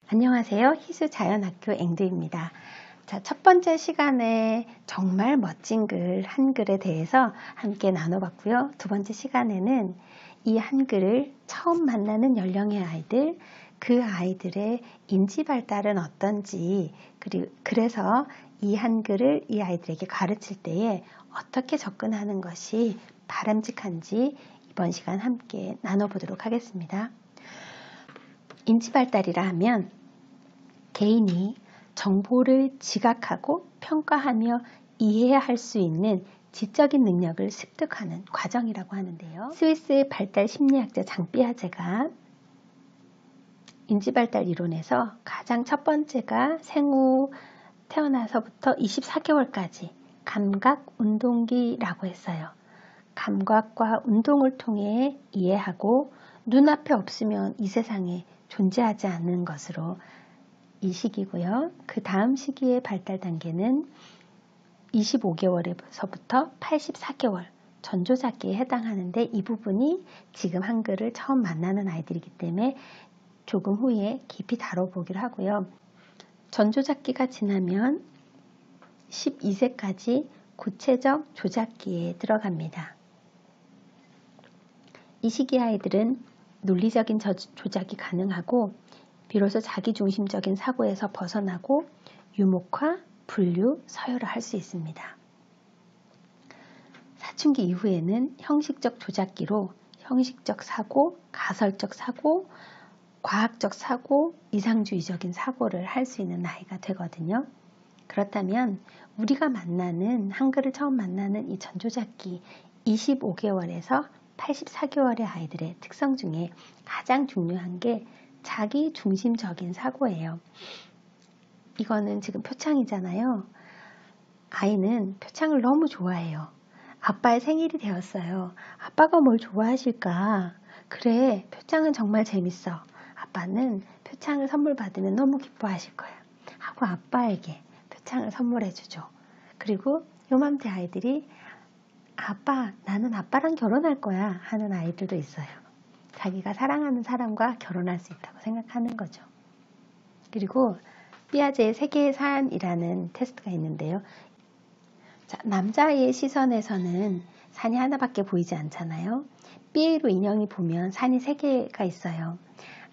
안녕하세요. 희수자연학교 앵두입니다. 자, 첫 번째 시간에 정말 멋진 글, 한글에 대해서 함께 나눠봤고요. 두 번째 시간에는 이 한글을 처음 만나는 연령의 아이들, 그 아이들의 인지 발달은 어떤지, 그래서 이 한글을 이 아이들에게 가르칠 때에 어떻게 접근하는 것이 바람직한지 이번 시간 함께 나눠보도록 하겠습니다. 인지 발달이라 하면 개인이 정보를 지각하고 평가하며 이해할 수 있는 지적인 능력을 습득하는 과정이라고 하는데요. 스위스 발달 심리학자 장 삐아제가 인지발달 이론에서 가장 첫 번째가 생후 태어나서부터 24개월까지 감각 운동기라고 했어요. 감각과 운동을 통해 이해하고 눈앞에 없으면 이 세상에 존재하지 않는 것으로 이 시기고요. 그 다음 시기의 발달 단계는 25개월에서부터 84개월 전조잡기에 해당하는데 이 부분이 지금 한글을 처음 만나는 아이들이기 때문에 조금 후에 깊이 다뤄보기로 하고요. 전조잡기가 지나면 12세까지 구체적 조잡기에 들어갑니다. 이 시기 아이들은 논리적인 조작이 가능하고 비로소 자기중심적인 사고에서 벗어나고 유목화, 분류, 서열을 할 수 있습니다. 사춘기 이후에는 형식적 조작기로 형식적 사고, 가설적 사고, 과학적 사고, 이상주의적인 사고를 할 수 있는 나이가 되거든요. 그렇다면 우리가 만나는 한글을 처음 만나는 이 전조잡기 25개월에서 84개월의 아이들의 특성 중에 가장 중요한 게 자기 중심적인 사고예요. 이거는 지금 표창이잖아요. 아이는 표창을 너무 좋아해요. 아빠의 생일이 되었어요. 아빠가 뭘 좋아하실까? 그래, 표창은 정말 재밌어. 아빠는 표창을 선물 받으면 너무 기뻐하실 거야. 하고 아빠에게 표창을 선물해 주죠. 그리고 요맘때 아이들이 아빠, 나는 아빠랑 결혼할 거야 하는 아이들도 있어요. 자기가 사랑하는 사람과 결혼할 수 있다고 생각하는 거죠. 그리고 삐아제의 세계의 산이라는 테스트가 있는데요. 자, 남자아이의 시선에서는 산이 하나밖에 보이지 않잖아요. 삐에로 인형이 보면 산이 3개가 있어요.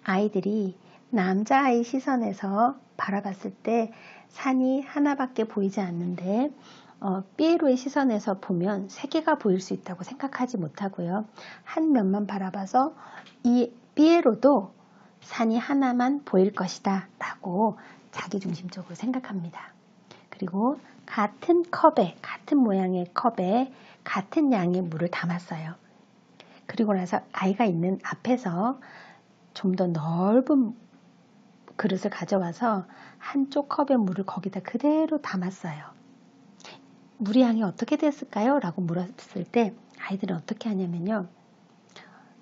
아이들이 남자아이 시선에서 바라봤을 때 산이 하나밖에 보이지 않는데 삐에로의 시선에서 보면 3개가 보일 수 있다고 생각하지 못하고요. 한 면만 바라봐서 이 삐에로도 산이 하나만 보일 것이다 라고 자기중심적으로 생각합니다. 그리고 같은 컵에, 같은 모양의 컵에 같은 양의 물을 담았어요. 그리고 나서 아이가 있는 앞에서 좀 더 넓은 그릇을 가져와서 한쪽 컵의 물을 거기다 그대로 담았어요. 물의 양이 어떻게 됐을까요? 라고 물었을 때 아이들은 어떻게 하냐면요.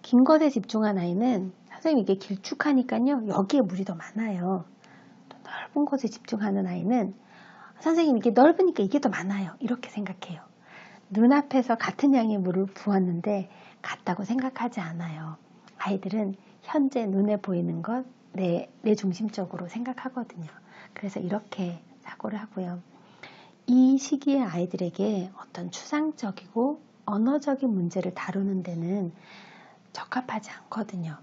긴 것에 집중한 아이는 선생님 이게 길쭉하니까요. 여기에 물이 더 많아요. 또 넓은 것에 집중하는 아이는 선생님 이게 넓으니까 이게 더 많아요. 이렇게 생각해요. 눈앞에서 같은 양의 물을 부었는데 같다고 생각하지 않아요. 아이들은 현재 눈에 보이는 것 내 중심적으로 생각하거든요. 그래서 이렇게 사고를 하고요. 이 시기의 아이들에게 어떤 추상적이고 언어적인 문제를 다루는 데는 적합하지 않거든요.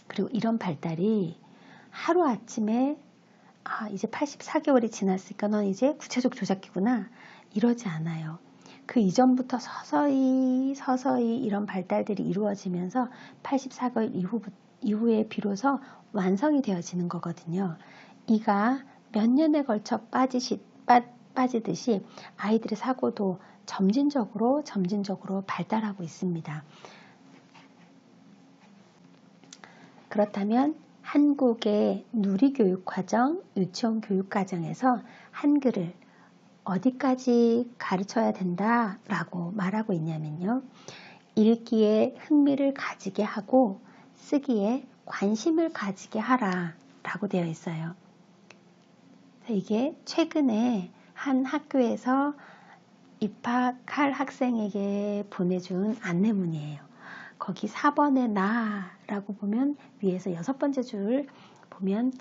그리고 이런 발달이 하루아침에 이제 84개월이 지났으니까 넌 이제 구체적 조작기구나 이러지 않아요. 그 이전부터 서서히 이런 발달들이 이루어지면서 84개월 이후에 비로소 완성이 되어지는 거거든요. 이가 몇 년에 걸쳐 빠지듯이 아이들의 사고도 점진적으로 발달하고 있습니다. 그렇다면 한국의 누리교육과정, 유치원 교육과정에서 한글을 어디까지 가르쳐야 된다라고 말하고 있냐면요. 읽기에 흥미를 가지게 하고 쓰기에 관심을 가지게 하라라고 되어 있어요. 이게 최근에 한 학교에서 입학할 학생에게 보내준 안내문이에요. 거기 4번의 나라고 보면 위에서 6번째 줄 보면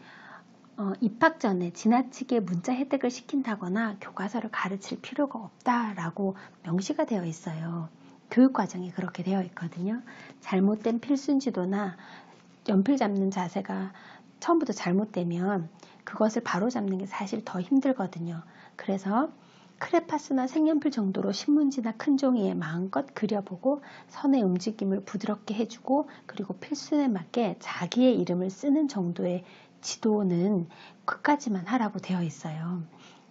입학 전에 지나치게 문자 혜택을 시킨다거나 교과서를 가르칠 필요가 없다라고 명시가 되어 있어요. 교육과정이 그렇게 되어 있거든요. 잘못된 필순지도나 연필 잡는 자세가 처음부터 잘못되면 그것을 바로잡는 게 사실 더 힘들거든요. 그래서 크레파스나 색연필 정도로 신문지나 큰 종이에 마음껏 그려보고 선의 움직임을 부드럽게 해주고 그리고 필순에 맞게 자기의 이름을 쓰는 정도의 지도는 그까지만 하라고 되어 있어요.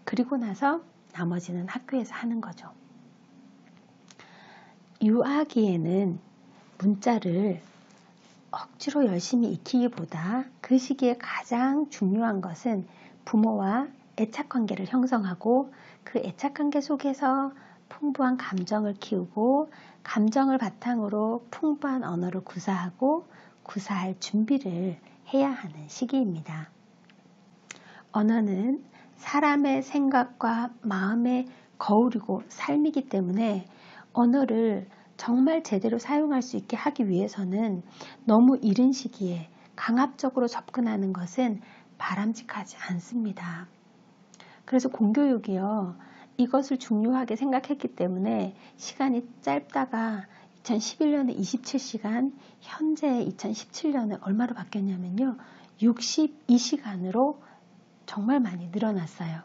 그리고 나서 나머지는 학교에서 하는 거죠. 유아기에는 문자를 억지로 열심히 익히기보다 그 시기에 가장 중요한 것은 부모와 애착관계를 형성하고 그 애착관계 속에서 풍부한 감정을 키우고 감정을 바탕으로 풍부한 언어를 구사하고 구사할 준비를 해야 하는 시기입니다. 언어는 사람의 생각과 마음의 거울이고 삶이기 때문에 언어를 정말 제대로 사용할 수 있게 하기 위해서는 너무 이른 시기에 강압적으로 접근하는 것은 바람직하지 않습니다. 그래서 공교육이요, 이것을 중요하게 생각했기 때문에 시간이 짧다가 2011년에 27시간, 현재 2017년에 얼마로 바뀌었냐면요, 62시간으로 정말 많이 늘어났어요.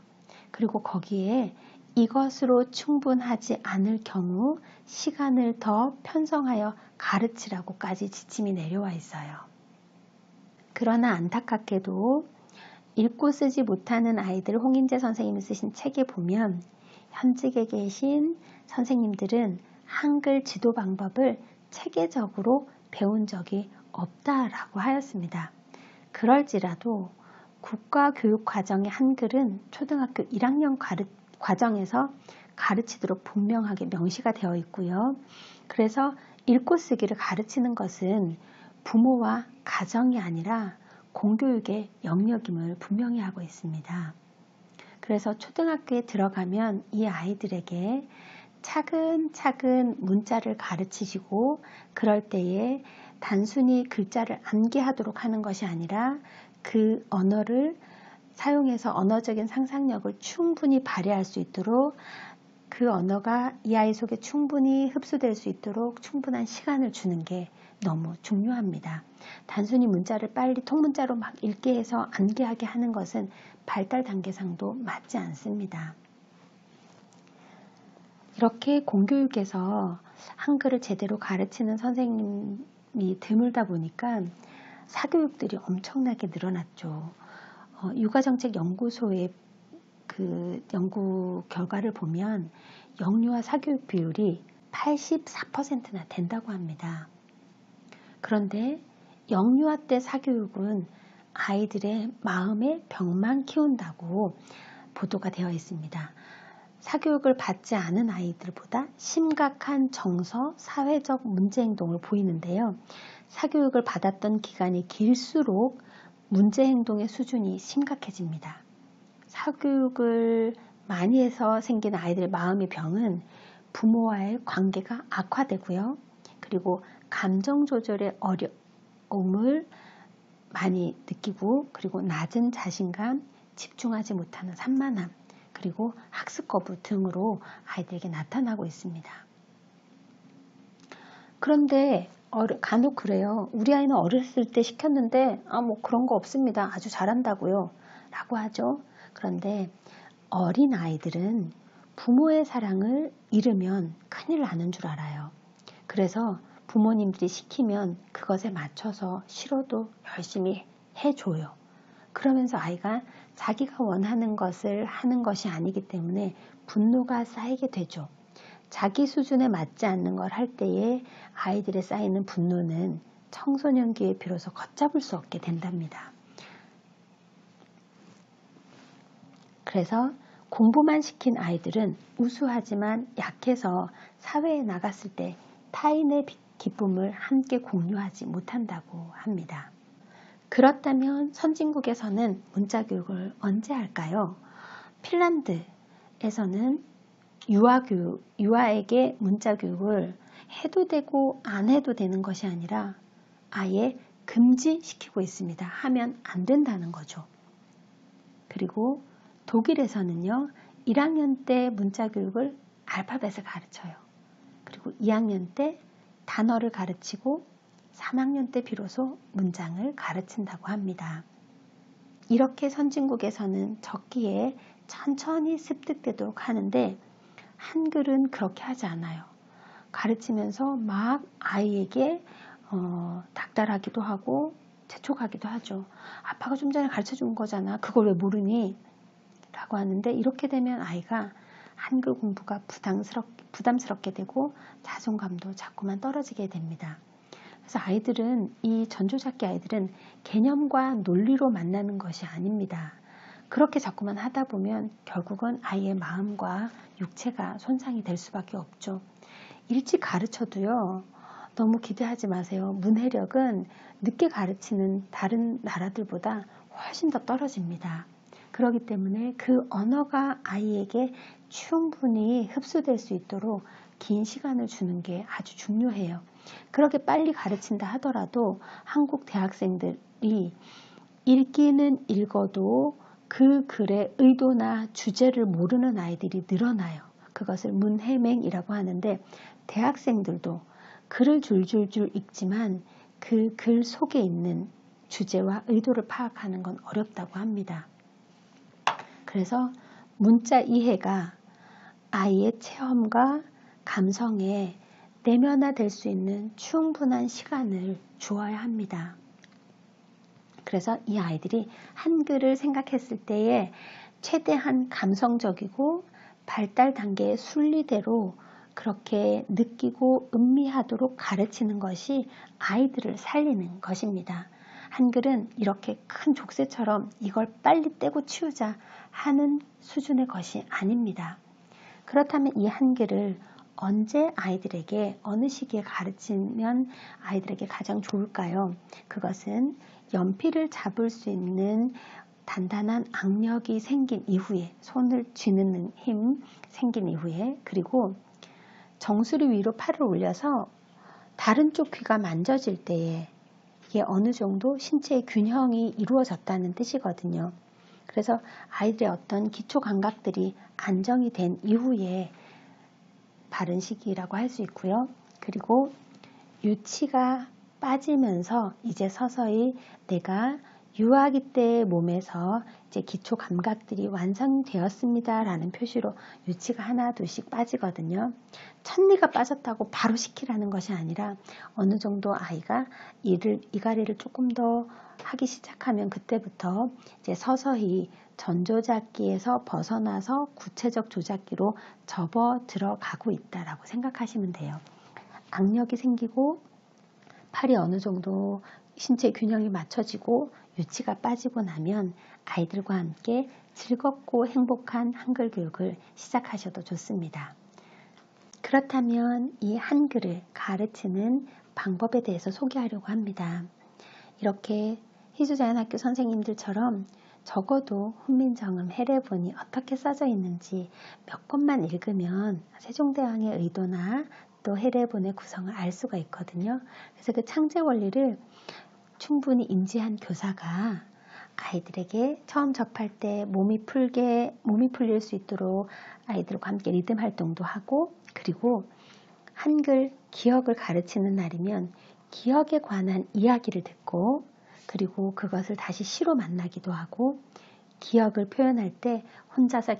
그리고 거기에 이것으로 충분하지 않을 경우 시간을 더 편성하여 가르치라고까지 지침이 내려와 있어요. 그러나 안타깝게도 읽고 쓰지 못하는 아이들 홍인재 선생님이 쓰신 책에 보면 현직에 계신 선생님들은 한글 지도 방법을 체계적으로 배운 적이 없다라고 하였습니다. 그럴지라도 국가교육과정의 한글은 초등학교 1학년 과정에서 가르치도록 분명하게 명시가 되어 있고요. 그래서 읽고 쓰기를 가르치는 것은 부모와 가정이 아니라 공교육의 영역임을 분명히 하고 있습니다. 그래서 초등학교에 들어가면 이 아이들에게 차근차근 문자를 가르치시고 그럴 때에 단순히 글자를 암기하도록 하는 것이 아니라 그 언어를 사용해서 언어적인 상상력을 충분히 발휘할 수 있도록 그 언어가 이 아이 속에 충분히 흡수될 수 있도록 충분한 시간을 주는 게 너무 중요합니다. 단순히 문자를 빨리 통문자로 막 읽게 해서 암기하게 하는 것은 발달 단계상도 맞지 않습니다. 이렇게 공교육에서 한글을 제대로 가르치는 선생님이 드물다 보니까 사교육들이 엄청나게 늘어났죠. 육아정책연구소의 그 연구 결과를 보면 영유아 사교육 비율이 84%나 된다고 합니다. 그런데 영유아 때 사교육은 아이들의 마음의 벽만 키운다고 보도가 되어 있습니다. 사교육을 받지 않은 아이들보다 심각한 정서, 사회적 문제행동을 보이는데요. 사교육을 받았던 기간이 길수록 문제행동의 수준이 심각해집니다. 사교육을 많이 해서 생긴 아이들의 마음의 병은 부모와의 관계가 악화되고요. 그리고 감정 조절의 어려움을 많이 느끼고 그리고 낮은 자신감, 집중하지 못하는 산만함, 그리고 학습 거부 등으로 아이들에게 나타나고 있습니다. 그런데 간혹 그래요. 우리 아이는 어렸을 때 시켰는데 뭐 그런 거 없습니다. 아주 잘한다고요. 라고 하죠. 그런데 어린 아이들은 부모의 사랑을 잃으면 큰일 나는 줄 알아요. 그래서 부모님들이 시키면 그것에 맞춰서 싫어도 열심히 해줘요. 그러면서 아이가 자기가 원하는 것을 하는 것이 아니기 때문에 분노가 쌓이게 되죠. 자기 수준에 맞지 않는 걸 할 때에 아이들의 쌓이는 분노는 청소년기에 비로소 걷잡을 수 없게 된답니다. 그래서 공부만 시킨 아이들은 우수하지만 약해서 사회에 나갔을 때 타인의 기쁨을 함께 공유하지 못한다고 합니다. 그렇다면 선진국에서는 문자교육을 언제 할까요? 핀란드에서는 유아에게 문자교육을 해도 되고 안 해도 되는 것이 아니라 아예 금지시키고 있습니다. 하면 안 된다는 거죠. 그리고 독일에서는요, 1학년 때 문자 교육을 알파벳을 가르쳐요. 그리고 2학년 때 단어를 가르치고 3학년 때 비로소 문장을 가르친다고 합니다. 이렇게 선진국에서는 적기에 천천히 습득되도록 하는데 한글은 그렇게 하지 않아요. 가르치면서 막 아이에게 닥달하기도 하고 재촉하기도 하죠. 아빠가 좀 전에 가르쳐준 거잖아. 그걸 왜 모르니? 라고 하는데 이렇게 되면 아이가 한글 공부가 부담스럽게 되고 자존감도 자꾸만 떨어지게 됩니다. 그래서 아이들은 이 전조잡기 아이들은 개념과 논리로 만나는 것이 아닙니다. 그렇게 자꾸만 하다 보면 결국은 아이의 마음과 육체가 손상이 될 수밖에 없죠. 일찍 가르쳐도요. 너무 기대하지 마세요. 문해력은 늦게 가르치는 다른 나라들보다 훨씬 더 떨어집니다. 그렇기 때문에 그 언어가 아이에게 충분히 흡수될 수 있도록 긴 시간을 주는 게 아주 중요해요. 그렇게 빨리 가르친다 하더라도 한국 대학생들이 읽기는 읽어도 그 글의 의도나 주제를 모르는 아이들이 늘어나요. 그것을 문해맹이라고 하는데 대학생들도 글을 줄줄줄 읽지만 그 글 속에 있는 주제와 의도를 파악하는 건 어렵다고 합니다. 그래서 문자 이해가 아이의 체험과 감성에 내면화될 수 있는 충분한 시간을 주어야 합니다. 그래서 이 아이들이 한글을 생각했을 때에 최대한 감성적이고 발달 단계의 순리대로 그렇게 느끼고 음미하도록 가르치는 것이 아이들을 살리는 것입니다. 한글은 이렇게 큰 족쇄처럼 이걸 빨리 떼고 치우자 하는 수준의 것이 아닙니다. 그렇다면 이 한글을 언제 아이들에게 어느 시기에 가르치면 아이들에게 가장 좋을까요? 그것은 연필을 잡을 수 있는 단단한 악력이 생긴 이후에, 손을 쥐는 힘 생긴 이후에, 그리고 정수리 위로 팔을 올려서 다른 쪽 귀가 만져질 때에 이게 어느 정도 신체의 균형이 이루어졌다는 뜻이거든요. 그래서 아이들의 어떤 기초 감각들이 안정이 된 이후에 바른 시기라고 할 수 있고요. 그리고 유치가 빠지면서 이제 서서히 내가 유아기 때의 몸에서 이제 기초 감각들이 완성되었습니다 라는 표시로 유치가 하나 둘씩 빠지거든요. 천리가 빠졌다고 바로 시키라는 것이 아니라 어느 정도 아이가 이가리를 조금 더 하기 시작하면 그때부터 이제 서서히 전조잡기에서 벗어나서 구체적 조잡기로 접어 들어가고 있다라고 생각하시면 돼요. 악력이 생기고 팔이 어느 정도 신체 균형이 맞춰지고 유치가 빠지고 나면 아이들과 함께 즐겁고 행복한 한글 교육을 시작하셔도 좋습니다. 그렇다면 이 한글을 가르치는 방법에 대해서 소개하려고 합니다. 이렇게 희주자연학교 선생님들처럼 적어도 훈민정음, 해례본이 어떻게 써져 있는지 몇 권만 읽으면 세종대왕의 의도나 또 해례본의 구성을 알 수가 있거든요. 그래서 그 창제 원리를 충분히 인지한 교사가 아이들에게 처음 접할 때 몸이 풀릴 수 있도록 아이들과 함께 리듬 활동도 하고, 그리고 한글 기억을 가르치는 날이면 기억에 관한 이야기를 듣고, 그리고 그것을 다시 시로 만나기도 하고, 기억을 표현할 때 혼자서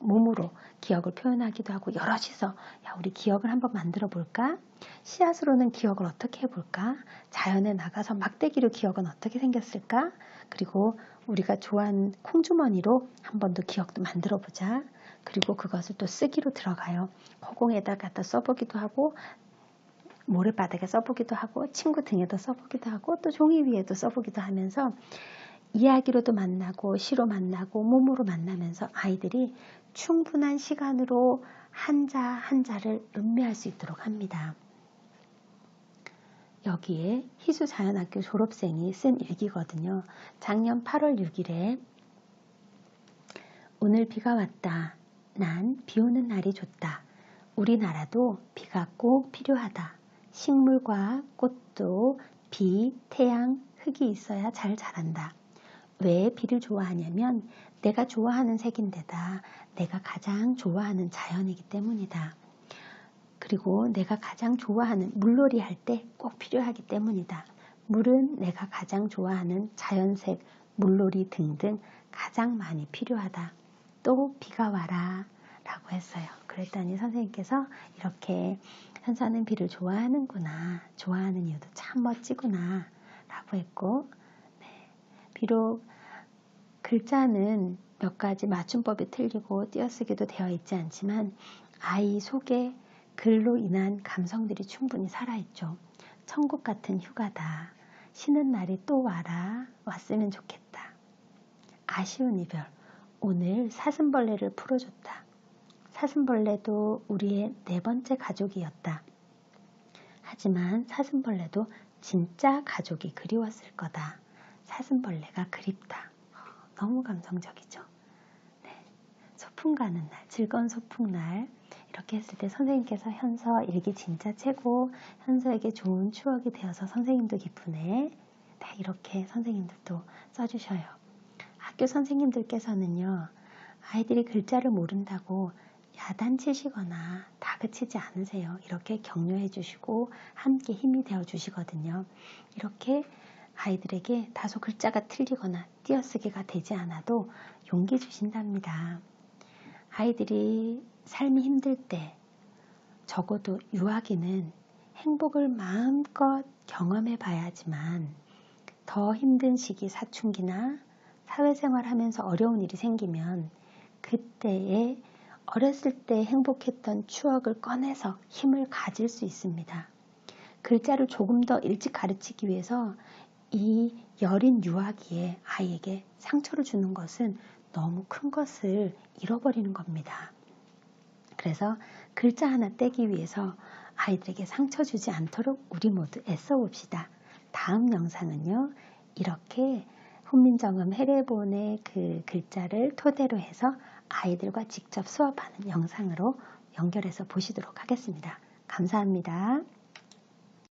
몸으로 기억을 표현하기도 하고, 여럿이서 야 우리 기억을 한번 만들어 볼까? 씨앗으로는 기억을 어떻게 해볼까? 자연에 나가서 막대기로 기억은 어떻게 생겼을까? 그리고 우리가 좋아하는 콩주머니로 한 번 더 기억도 만들어 보자. 그리고 그것을 또 쓰기로 들어가요. 허공에다 갖다 써보기도 하고, 모래바닥에 써보기도 하고, 친구 등에도 써보기도 하고, 또 종이 위에도 써보기도 하면서 이야기로도 만나고 시로 만나고 몸으로 만나면서 아이들이 충분한 시간으로 한자 한자를 음미할 수 있도록 합니다. 여기에 희수자연학교 졸업생이 쓴 일기거든요. 작년 8월 6일에 오늘 비가 왔다. 난 비 오는 날이 좋다. 우리나라도 비가 꼭 필요하다. 식물과 꽃도 비, 태양, 흙이 있어야 잘 자란다. 왜 비를 좋아하냐면 내가 좋아하는 색인데다 내가 가장 좋아하는 자연이기 때문이다. 그리고 내가 가장 좋아하는 물놀이 할 때 꼭 필요하기 때문이다. 물은 내가 가장 좋아하는 자연색, 물놀이 등등 가장 많이 필요하다. 또 비가 와라 라고 했어요. 그랬더니 선생님께서 이렇게 현서는 비를 좋아하는구나. 좋아하는 이유도 참 멋지구나 라고 했고, 네, 비록 글자는 몇 가지 맞춤법이 틀리고 띄어쓰기도 되어 있지 않지만 아이 속에 글로 인한 감성들이 충분히 살아있죠. 천국 같은 휴가다. 쉬는 날이 또 와라. 왔으면 좋겠다. 아쉬운 이별. 오늘 사슴벌레를 풀어줬다. 사슴벌레도 우리의 4번째 가족이었다. 하지만 사슴벌레도 진짜 가족이 그리웠을 거다. 사슴벌레가 그립다. 너무 감성적이죠. 네. 소풍 가는 날, 즐거운 소풍날 이렇게 했을 때 선생님께서 현서 일기 진짜 최고, 현서에게 좋은 추억이 되어서 선생님도 기쁘네. 네, 이렇게 선생님들도 써주셔요. 학교 선생님들께서는요, 아이들이 글자를 모른다고 야단치시거나 다그치지 않으세요. 이렇게 격려해 주시고 함께 힘이 되어 주시거든요. 이렇게 아이들에게 다소 글자가 틀리거나 띄어쓰기가 되지 않아도 용기 주신답니다. 아이들이 삶이 힘들 때 적어도 유아기는 행복을 마음껏 경험해 봐야지만 더 힘든 시기 사춘기나 사회생활 하면서 어려운 일이 생기면 그때에 어렸을 때 행복했던 추억을 꺼내서 힘을 가질 수 있습니다. 글자를 조금 더 일찍 가르치기 위해서 이 여린 유아기에 아이에게 상처를 주는 것은 너무 큰 것을 잃어버리는 겁니다. 그래서 글자 하나 떼기 위해서 아이들에게 상처 주지 않도록 우리 모두 애써 봅시다. 다음 영상은요, 이렇게 훈민정음 해례본의 그 글자를 토대로 해서 아이들과 직접 수업하는 영상으로 연결해서 보시도록 하겠습니다. 감사합니다.